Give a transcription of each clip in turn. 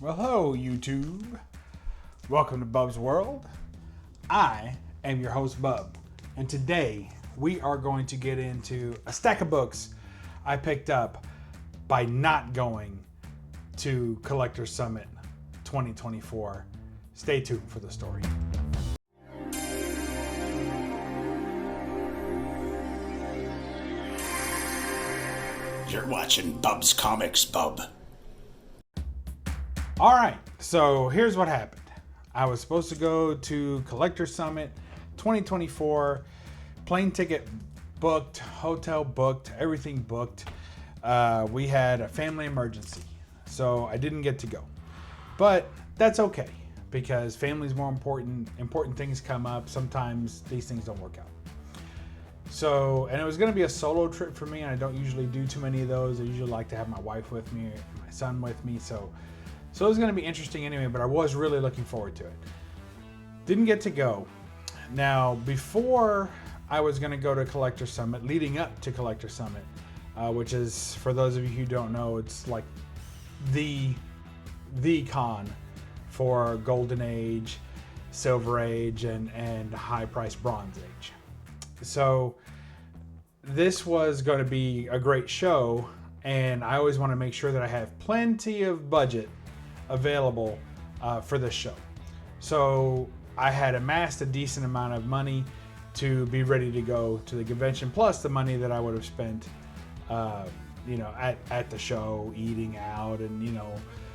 Well, hello, YouTube. Welcome to Bub's World. I am your host, Bub, and today we are going to get into a stack of books I picked up by not going to Collector Summit 2024. Stay tuned for the story. You're watching Bub's Comics, Bub. All right, so here's what happened. I was supposed to go to Collector Summit 2024, plane ticket booked, hotel booked, everything booked. We had a family emergency, so I didn't get to go. But that's okay, because family's more important. Important things come up. Sometimes these things don't work out. So, and it was going to be a solo trip for me, and I don't usually do too many of those. I usually like to have my wife with me, my son with me, so it was going to be interesting anyway, but I was really looking forward to it. Didn't get to go. Now, before I was going to go to Collector Summit, leading up to Collector Summit, which is, for those of you who don't know, it's like the con for Golden Age, Silver Age, and high-priced Bronze Age. So this was going to be a great show, and I always want to make sure that I have plenty of budget available for this show. So I had amassed a decent amount of money to be ready to go to the convention, plus the money that I would have spent at the show, eating out and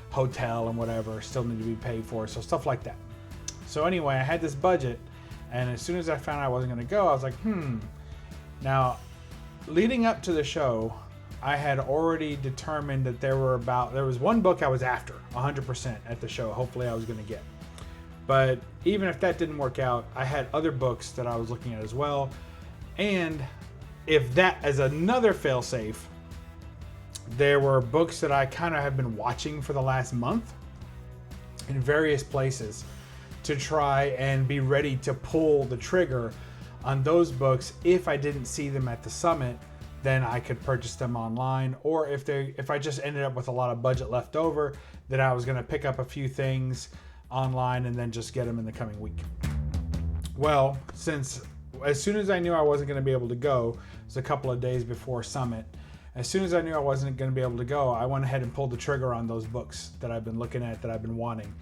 hotel and whatever still need to be paid for, so stuff like that. So anyway, I had this budget, and as soon as I found out I wasn't going to go, I was like, Now, leading up to the show, I had already determined that there was one book I was after 100% at the show. Hopefully I was going to get. But even if that didn't work out, I had other books that I was looking at as well. And if that as another failsafe, there were books that I kind of have been watching for the last month in various places to try and be ready to pull the trigger on those books. If I didn't see them at the summit, then I could purchase them online, or if I just ended up with a lot of budget left over, then I was going to pick up a few things online and then just get them in the coming week. Well, as soon as I knew I wasn't going to be able to go, it was a couple of days before Summit. As soon as I knew I wasn't going to be able to go, I went ahead and pulled the trigger on those books that I've been looking at, that I've been wanting.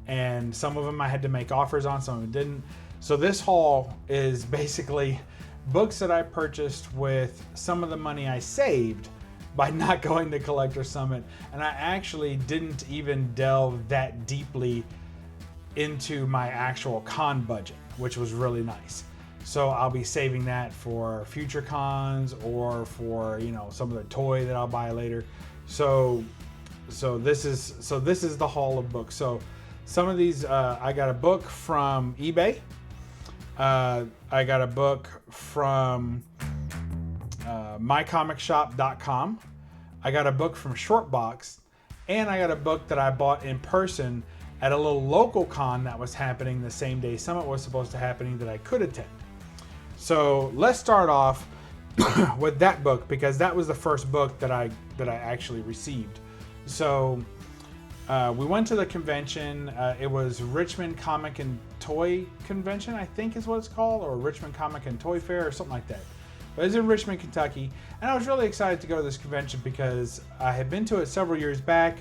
And some of them I had to make offers on, some of them didn't. So this haul is basically books that I purchased with some of the money I saved by not going to Collector Summit. And I actually didn't even delve that deeply into my actual con budget, which was really nice. So I'll be saving that for future cons, or for some of the toy that I'll buy later. So this is the haul of books. So some of these, I got a book from eBay. I got a book from MyComicShop.com. I got a book from Shortboxed, and I got a book that I bought in person at a little local con that was happening the same day Summit was supposed to happen that I could attend. So let's start off with that book, because that was the first book that I actually received. So we went to the convention. It was Richmond Comic and Toy Convention, I think is what it's called, or Richmond Comic and Toy Fair, or something like that. But it was in Richmond, Kentucky, and I was really excited to go to this convention because I had been to it several years back,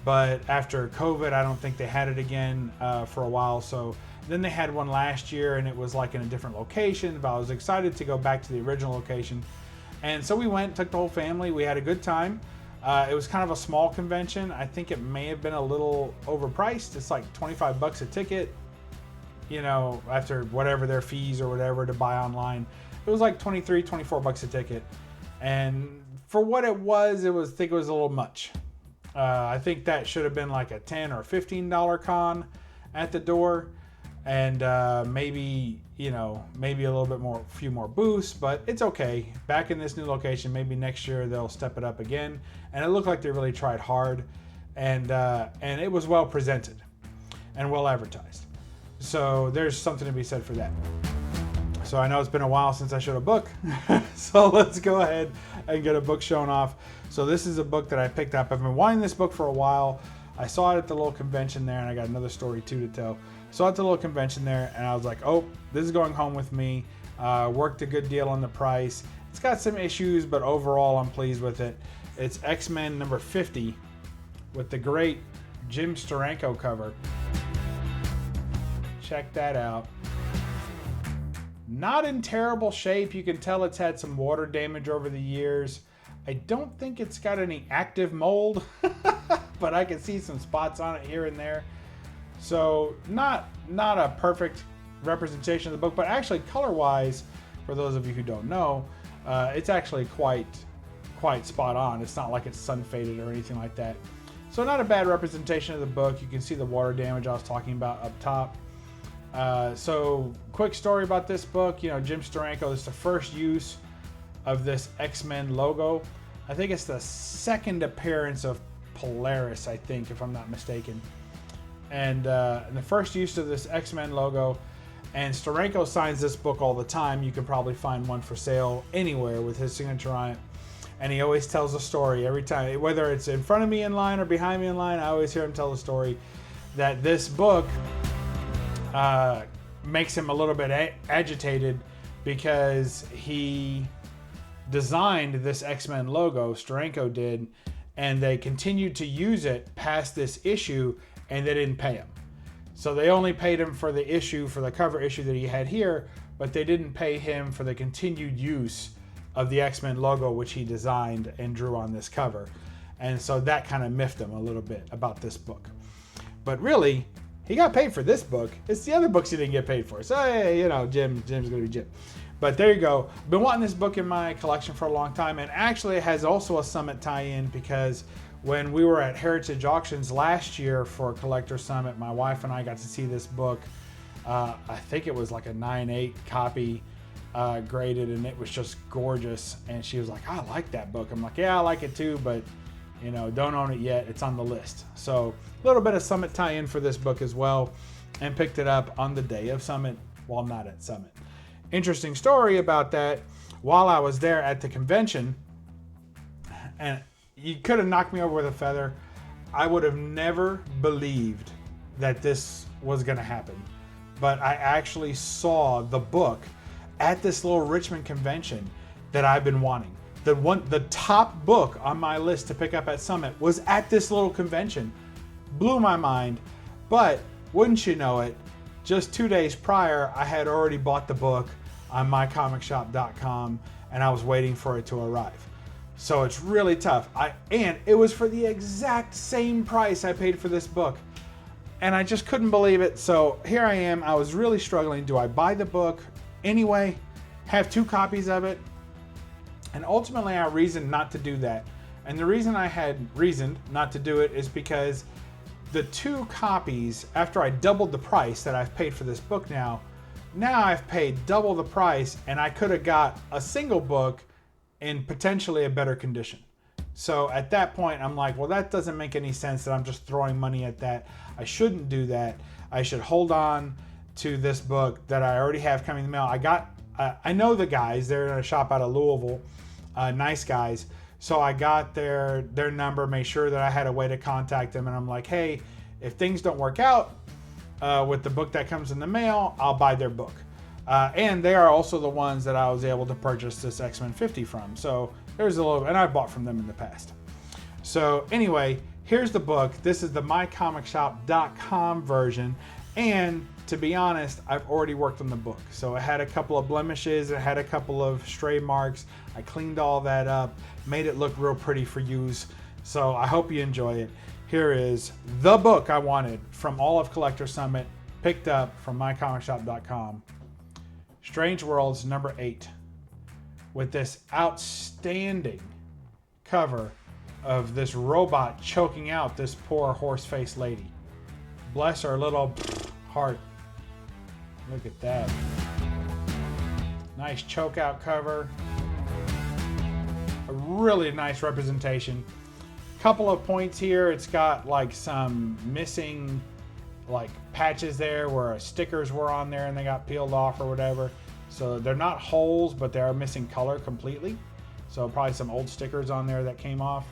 but after COVID, I don't think they had it again for a while. So then they had one last year, and it was like in a different location, but I was excited to go back to the original location. And so we went, took the whole family. We had a good time. It was kind of a small convention. I think it may have been a little overpriced. It's like $25 a ticket, after whatever their fees or whatever to buy online. It was like $23-24 a ticket. And for what it was, I think it was a little much. I think that should have been like a $10 or $15 con at the door. And maybe a little bit more, a few more booths, but it's okay. Back in this new location, maybe next year they'll step it up again. And it looked like they really tried hard, and it was well presented and well advertised. So there's something to be said for that. So I know it's been a while since I showed a book, so let's go ahead and get a book shown off. So this is a book that I picked up. I've been wanting this book for a while. I saw it at the little convention there, and I got another story too to tell. Saw it at the little convention there, and I was like, oh, this is going home with me. Worked a good deal on the price. It's got some issues, but overall I'm pleased with it. It's X-Men number 50 with the great Jim Steranko cover. Check that out. Not in terrible shape. You can tell it's had some water damage over the years. I don't think it's got any active mold, but I can see some spots on it here and there. So not a perfect representation of the book, but actually color-wise, for those of you who don't know, it's actually quite spot on. It's not like it's sun-faded or anything like that. So not a bad representation of the book. You can see the water damage I was talking about up top. So quick story about this book. You know, Jim Steranko, is the first use of this X-Men logo. I think it's the second appearance of Polaris, I think, if I'm not mistaken. And the first use of this X-Men logo. And Steranko signs this book all the time. You can probably find one for sale anywhere with his signature on it. And he always tells a story every time. Whether it's in front of me in line or behind me in line, I always hear him tell the story that this book makes him a little bit agitated because he designed this X-Men logo, Steranko did, and they continued to use it past this issue, and they didn't pay him. So they only paid him for the issue, for the cover issue that he had here, but they didn't pay him for the continued use of the X-Men logo, which he designed and drew on this cover. And so that kind of miffed him a little bit about this book. But really, he got paid for this book. It's the other books he didn't get paid for. So, hey, you know, Jim's going to be Jim. But there you go. Been wanting this book in my collection for a long time. And actually, it has also a Summit tie-in, because when we were at Heritage Auctions last year for Collector Summit, my wife and I got to see this book. I think it was like a 9/8 copy graded, and it was just gorgeous. And she was like, I like that book. I'm like, yeah, I like it too, but you know, don't own it yet. It's on the list. So a little bit of Summit tie-in for this book as well, and picked it up on the day of Summit while not at Summit. Interesting story about that. While I was there at the convention, and you could have knocked me over with a feather, I would have never believed that this was going to happen. But I actually saw the book at this little Richmond convention that I've been wanting. The top book on my list to pick up at Summit was at this little convention. Blew my mind. But wouldn't you know it, just 2 days prior, I had already bought the book on MyComicShop.com, and I was waiting for it to arrive. So it's really tough. And it was for the exact same price I paid for this book. And I just couldn't believe it. So here I am. I was really struggling. Do I buy the book anyway? Have 2 copies of it? And ultimately I reasoned not to do that. And the reason I had reasoned not to do it is because the 2 copies, after I doubled the price that I've paid for this book now I've paid double the price, and I could have got a single book in potentially a better condition. So at that point, I'm like, well, that doesn't make any sense that I'm just throwing money at that. I shouldn't do that. I should hold on to this book that I already have coming in the mail. I know the guys. They're in a shop out of Louisville. Nice guys. So I got their number, made sure that I had a way to contact them. And I'm like, hey, if things don't work out with the book that comes in the mail, I'll buy their book. And they are also the ones that I was able to purchase this X-Men 50 from. So there's a little, and I've bought from them in the past. So anyway, here's the book. This is the MyComicShop.com version. And to be honest, I've already worked on the book. So it had a couple of blemishes. It had a couple of stray marks. I cleaned all that up, made it look real pretty for use. So I hope you enjoy it. Here is the book I wanted from all of Collector Summit, picked up from MyComicShop.com. Strange Worlds number 8, with this outstanding cover of this robot choking out this poor horse-faced lady. Bless her little heart. Look at that. Nice choke out cover. A really nice representation. Couple of points here. It's got like some missing like patches there where stickers were on there and they got peeled off or whatever. So they're not holes, but they are missing color completely. So probably some old stickers on there that came off.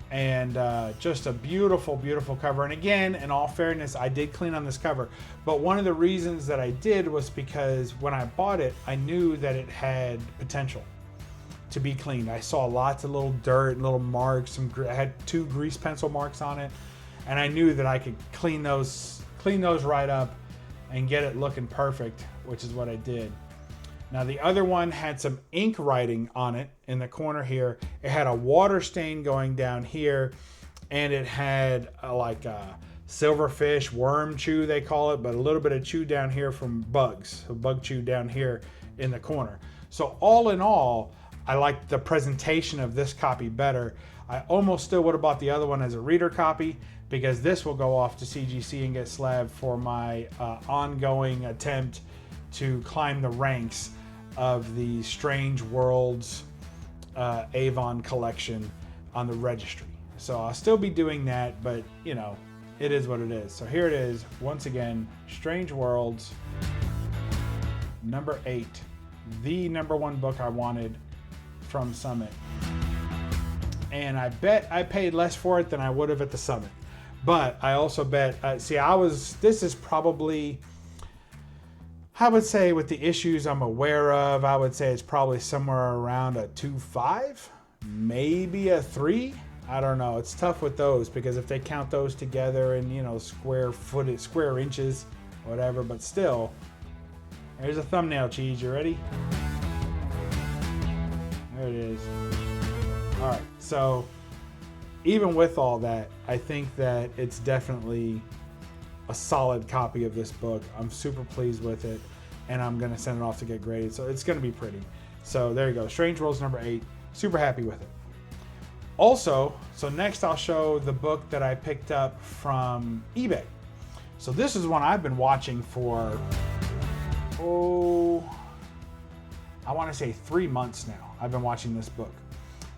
And just a beautiful, beautiful cover. And again, in all fairness, I did clean on this cover. But one of the reasons that I did was because when I bought it, I knew that it had potential to be cleaned. I saw lots of little dirt and little marks. I had 2 grease pencil marks on it. And I knew that I could clean those right up and get it looking perfect, which is what I did. Now the other one had some ink writing on it in the corner here. It had a water stain going down here, and it had like a silverfish worm chew, they call it, but a little bit of chew down here from bugs. So bug chew down here in the corner. So all in all, I liked the presentation of this copy better. I almost still would have bought the other one as a reader copy, because this will go off to CGC and get slabbed for my ongoing attempt to climb the ranks of the Strange Worlds Avon collection on the registry. So I'll still be doing that, but you know, it is what it is. So here it is, once again, Strange Worlds, number 8, the #1 book I wanted from Summit. And I bet I paid less for it than I would have at the Summit. But I also bet, this is probably, I would say with the issues I'm aware of, I would say it's probably somewhere around a 2.5, maybe a 3. I don't know. It's tough with those because if they count those together in, you know, square inches, whatever, but still, there's a thumbnail, Cheese. You ready? There it is. All right. So even with all that, I think that it's definitely a solid copy of this book. I'm super pleased with it, and I'm going to send it off to get graded. So it's going to be pretty. So there you go. Strange Worlds number 8. Super happy with it. Also, so next I'll show the book that I picked up from eBay. So this is one I've been watching for, I want to say 3 months now. I've been watching this book.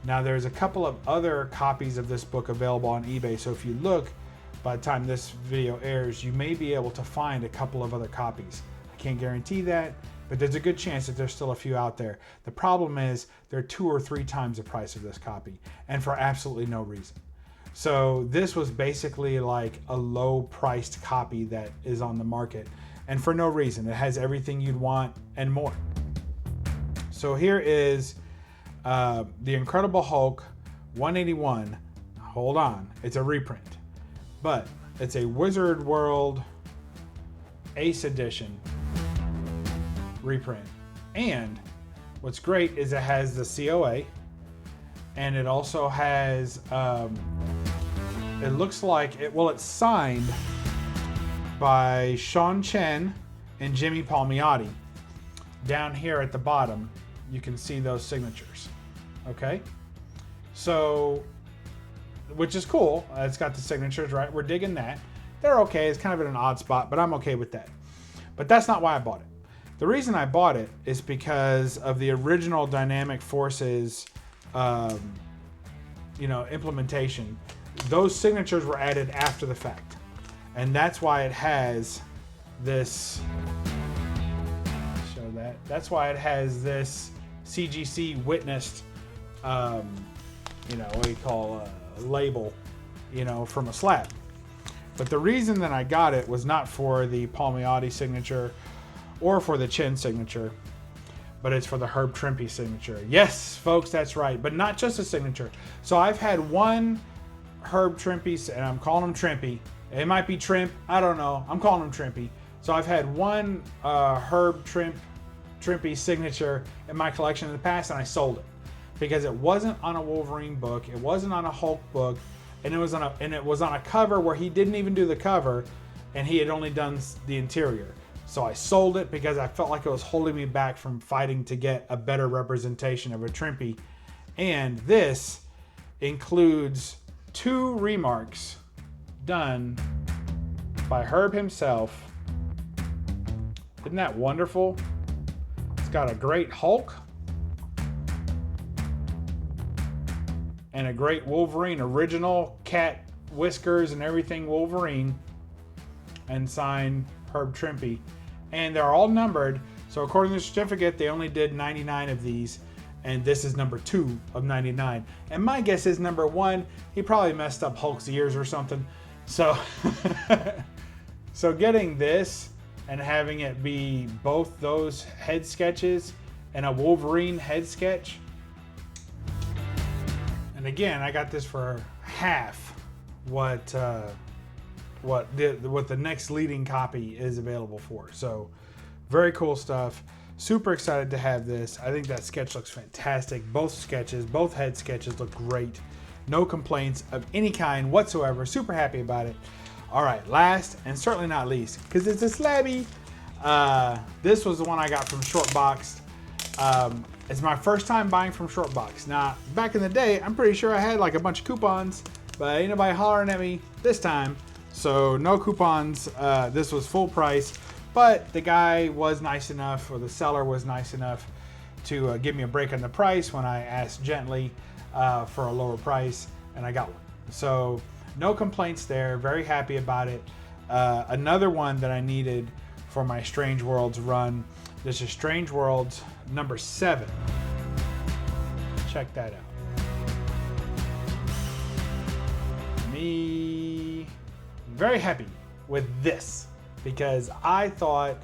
Now there's a couple of other copies of this book available on eBay. So if you look, by the time this video airs, you may be able to find a couple of other copies. I can't guarantee that, but there's a good chance that there's still a few out there. The problem is they're 2 or 3 times the price of this copy, and for absolutely no reason. So this was basically like a low-priced copy that is on the market, and for no reason. It has everything you'd want and more. So here is The Incredible Hulk 181. Hold on, it's a reprint. But it's a Wizard World Ace Edition reprint. And what's great is it has the COA, and it also has, it looks like, it's signed by Sean Chen and Jimmy Palmiotti. Down here at the bottom, you can see those signatures. Okay? So, which is cool. It's got the signatures, right? We're digging that. They're okay. It's kind of in an odd spot, but I'm okay with that. But that's not why I bought it. The reason I bought it is because of the original Dynamic Forces, implementation. Those signatures were added after the fact, and that's why it has this. Show that. That's why it has this CGC witnessed. What do you call a label, from a slab. But the reason that I got it was not for the Palmiotti signature or for the Chen signature, but it's for the Herb Trimpe signature. Yes, folks, that's right. But not just a signature. So I've had one Herb Trimpe, and I'm calling him Trimpe. It might be Trimp, I don't know. I'm calling him Trimpe. So I've had one Herb Trimpe signature in my collection in the past, and I sold it because it wasn't on a Wolverine book, it wasn't on a Hulk book, and it was on a cover where he didn't even do the cover, and he had only done the interior. So I sold it because I felt like it was holding me back from fighting to get a better representation of a Trimpe. And this includes 2 remarks done by Herb himself. Isn't that wonderful? It's got a great Hulk and a great Wolverine, original cat whiskers and everything Wolverine, and signed Herb Trimpe. And they're all numbered, so according to the certificate, they only did 99 of these. and this is number 2 of 99. And my guess is number 1, he probably messed up Hulk's ears or something. So, so getting this and having it be both those head sketches and a Wolverine head sketch. And again, I got this for half what the next leading copy is available for. So very cool stuff. Super excited to have this. I think that sketch looks fantastic. Both sketches, both head sketches look great. No complaints of any kind whatsoever. Super happy about it. All right, last and certainly not least, because it's a slabby. This was the one I got from Shortboxed. It's my first time buying from Shortboxed. Now, back in the day, I'm pretty sure I had like a bunch of coupons, but ain't nobody hollering at me this time. So no coupons. This was full price, but the guy was nice enough, or the seller was nice enough to give me a break on the price when I asked gently for a lower price, and I got one. So no complaints there. Very happy about it. Another one that I needed for my Strange Worlds run. This is Strange Worlds number 7. Check that out. Me very happy with this, because I thought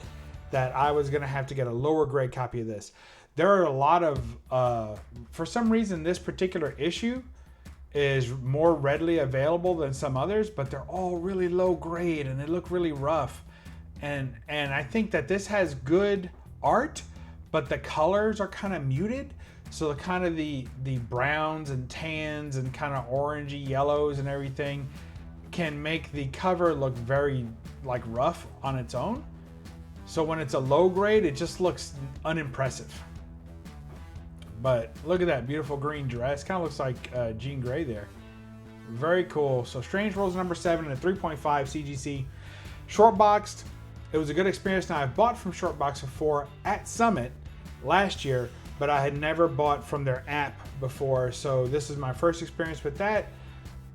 that I was gonna have to get a lower grade copy of this. There are a lot of, for some reason, this particular issue is more readily available than some others, but they're all really low grade and they look really rough. And I think that this has good art, but the colors are kind of muted. So the kind of the browns and tans and kind of orangey yellows and everything can make the cover look very like rough on its own. So when it's a low grade, it just looks unimpressive. But look at that beautiful green dress. Kind of looks like Jean Grey there. Very cool. So Strange Worlds number 7 and a 3.5 CGC. Shortboxed. It was a good experience. Now, I've bought from Shortboxed before at Summit last year, but I had never bought from their app before. So this is my first experience with that.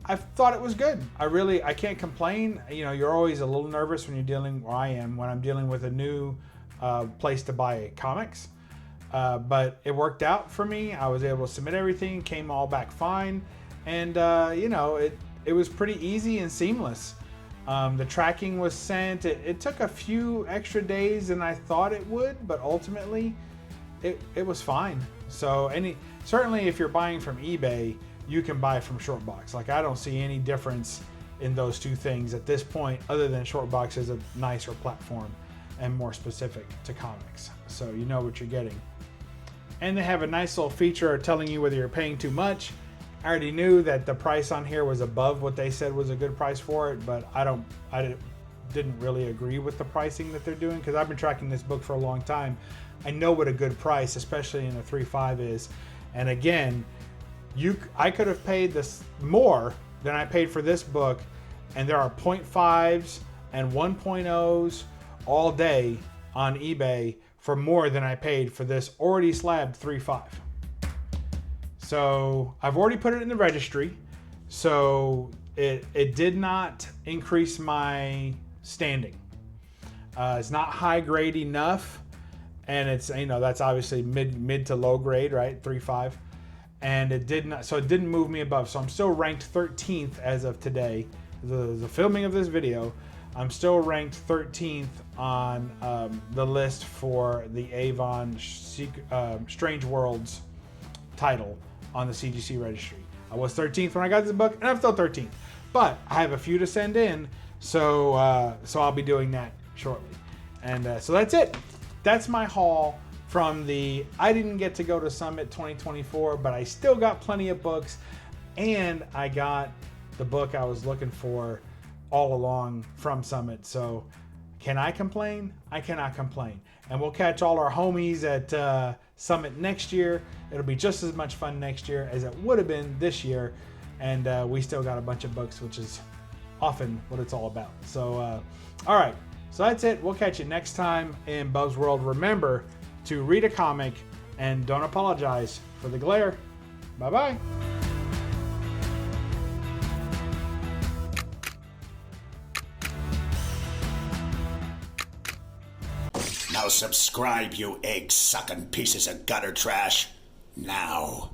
I thought it was good. I can't complain. You know, you're always a little nervous when you're dealing, or I am, when I'm dealing with a new place to buy comics. But it worked out for me. I was able to submit everything, came all back fine. And, you know, it was pretty easy and seamless. The tracking was sent. It took a few extra days than I thought it would, but ultimately it was fine. So certainly if you're buying from eBay, you can buy from Shortbox. Like, I don't see any difference in those two things at this point, other than Shortbox is a nicer platform and more specific to comics. So you know what you're getting. And they have a nice little feature telling you whether you're paying too much. I already knew that the price on here was above what they said was a good price for it, but I didn't really agree with the pricing that they're doing, because I've been tracking this book for a long time. I know what a good price, especially in a 3.5 is. And again, I could have paid this more than I paid for this book, and there are 0.5s and 1.0s all day on eBay for more than I paid for this already slabbed 3.5. So I've already put it in the registry, so it did not increase my standing. It's not high grade enough, and it's, you know, that's obviously mid to low grade, right? 3.5. And it didn't move me above. So I'm still ranked 13th as of today, the filming of this video. I'm still ranked 13th on the list for the Avon Strange Worlds title on the CGC registry. I was 13th when I got this book, and I'm still 13th. But I have a few to send in, so I'll be doing that shortly. And so that's it. That's my haul from I didn't get to go to Summit 2024, but I still got plenty of books, and I got the book I was looking for all along from Summit. So can I complain? I cannot complain. And we'll catch all our homies at Summit next year. It'll be just as much fun next year as it would have been this year. And we still got a bunch of books, which is often what it's all about. So, all right. So that's it. We'll catch you next time in Bub's World. Remember to read a comic and don't apologize for the glare. Bye-bye. Now subscribe, you egg-sucking pieces of gutter trash. now.